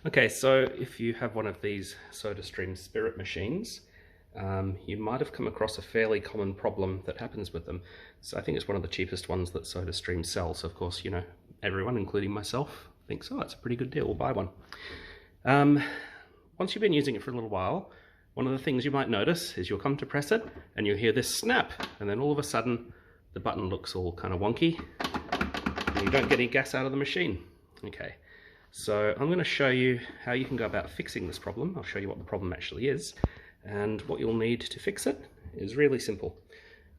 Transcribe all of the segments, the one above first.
Okay, so if you have one of these Sodastream Spirit machines, you might have come across a fairly common problem that happens with them. So I think it's one of the cheapest ones that Sodastream sells. So of course, you know, everyone, including myself, thinks, oh, it's a pretty good deal, we'll buy one. Once you've been using it for a little while, one of the things you might notice is you'll come to press it and you'll hear this snap, and then all of a sudden the button looks all kind of wonky and you don't get any gas out of the machine. Okay. So I'm going to show you how you can go about fixing this problem. I'll show you what the problem actually is, and what you'll need to fix it is really simple.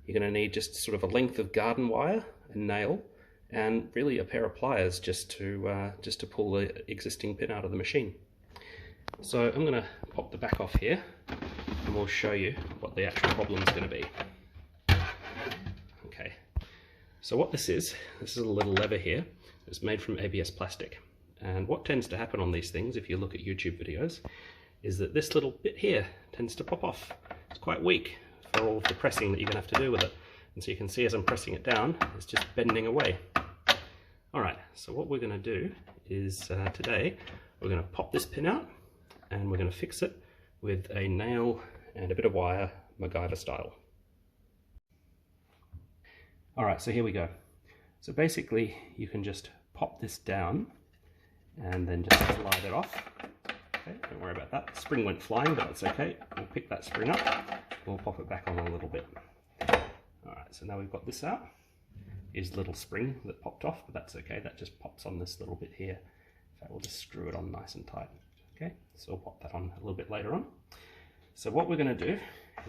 You're going to need just sort of a length of garden wire, a nail, and really a pair of pliers just to pull the existing pin out of the machine. So I'm going to pop the back off here and we'll show you what the actual problem is going to be. Okay, so what this is a little lever here. It's made from ABS plastic. And what tends to happen on these things, if you look at YouTube videos, is that this little bit here tends to pop off. It's quite weak for all of the pressing that you're going to have to do with it. And so you can see as I'm pressing it down, it's just bending away. Alright, so what we're going to do is today, we're going to pop this pin out and we're going to fix it with a nail and a bit of wire, MacGyver style. Alright, so here we go. So basically, you can just pop this down and then just slide it off. Okay, don't worry about that. The spring went flying, but that's okay. We'll pick that spring up, we'll pop it back on a little bit. Alright, so now we've got this out. Here's the little spring that popped off, but that's okay. That just pops on this little bit here. In fact, we'll just screw it on nice and tight. Okay, so we'll pop that on a little bit later on. So what we're going to do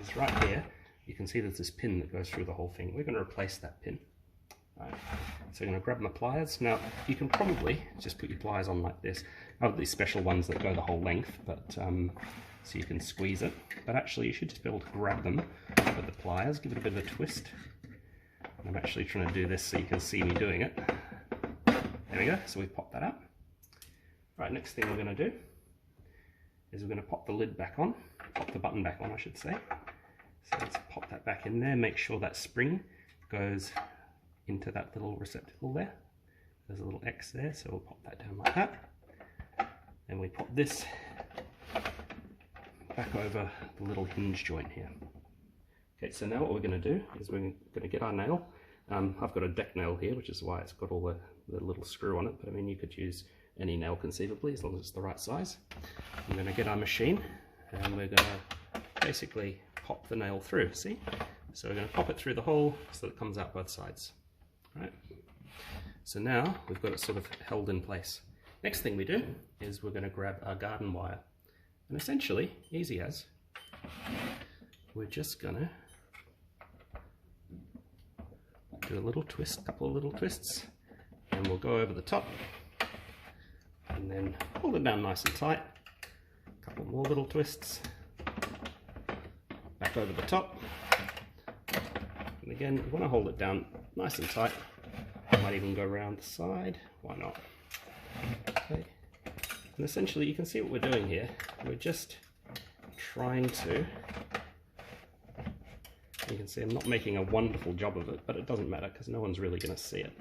is right here, you can see there's this pin that goes through the whole thing. We're going to replace that pin. Right. So I'm going to grab my pliers. Now you can probably just put your pliers on like this. I have these special ones that go the whole length, but so you can squeeze it. But actually you should just be able to grab them with the pliers, give it a bit of a twist. I'm actually trying to do this so you can see me doing it. There we go, so we pop that out. Right, next thing we're going to do is we're going to pop the lid back on, pop the button back on I should say. So let's pop that back in there, make sure that spring goes into that little receptacle there. There's a little X there, so we'll pop that down like that. Then we pop this back over the little hinge joint here. Okay, so now what we're going to do is we're going to get our nail. I've got a deck nail here, which is why it's got all the little screw on it, but I mean you could use any nail conceivably as long as it's the right size. I'm going to get our machine and we're going to basically pop the nail through, see? So we're going to pop it through the hole so that it comes out both sides. Right. So now we've got it sort of held in place. Next thing we do is we're going to grab our garden wire, and essentially, easy as, we're just going to do a little twist, couple of little twists, and we'll go over the top and then hold it down nice and tight. A couple more little twists, back over the top. And again, you want to hold it down nice and tight. Might even go around the side, why not? Okay. And essentially you can see what we're doing here. We're just trying to, you can see I'm not making a wonderful job of it, but it doesn't matter because no one's really going to see it.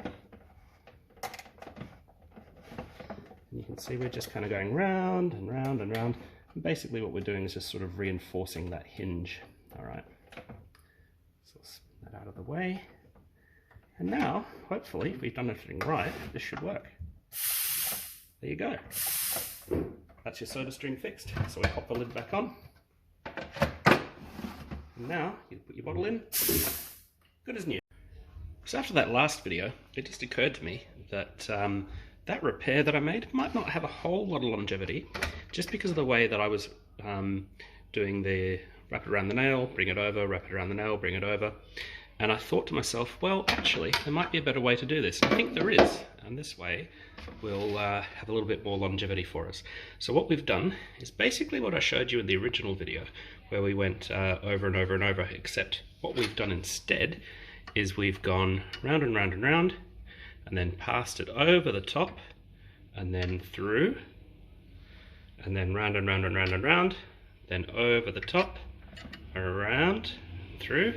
And you can see we're just kind of going round and round and round. And basically what we're doing is just sort of reinforcing that hinge. Alright. That out of the way, and now hopefully if we've done everything right, this should work. There you go, that's your Sodastream fixed. So we pop the lid back on, and now you put your bottle in, good as new. So after that last video, it just occurred to me that that repair that I made might not have a whole lot of longevity, just because of the way that I was doing the wrap it around the nail, bring it over, wrap it around the nail, bring it over. And I thought to myself, well, actually, there might be a better way to do this. I think there is, and this way will have a little bit more longevity for us. So what we've done is basically what I showed you in the original video, where we went over and over and over, except what we've done instead is we've gone round and round and round, and then passed it over the top, and then through, and then round and round and round and round, then over the top, around, through,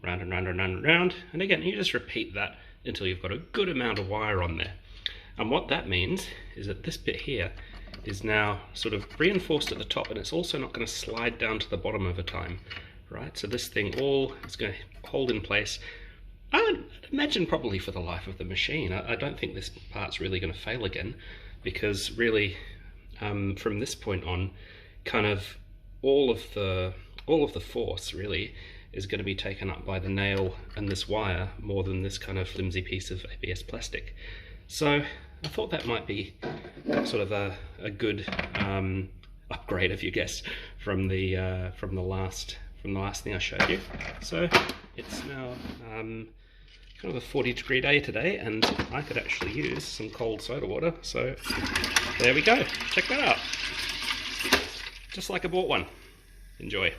round and round and round and round, and again you just repeat that until you've got a good amount of wire on there. And what that means is that this bit here is now sort of reinforced at the top, and it's also not going to slide down to the bottom over time, right? So this thing all is going to hold in place, I would imagine probably for the life of the machine. I don't think this part's really going to fail again, because really from this point on, kind of all of the force really is going to be taken up by the nail and this wire more than this kind of flimsy piece of ABS plastic. So I thought that might be sort of a good upgrade, if you guess, from the last thing I showed you. So it's now kind of a 40-degree day today, and I could actually use some cold soda water. So there we go. Check that out. Just like I bought one. Enjoy.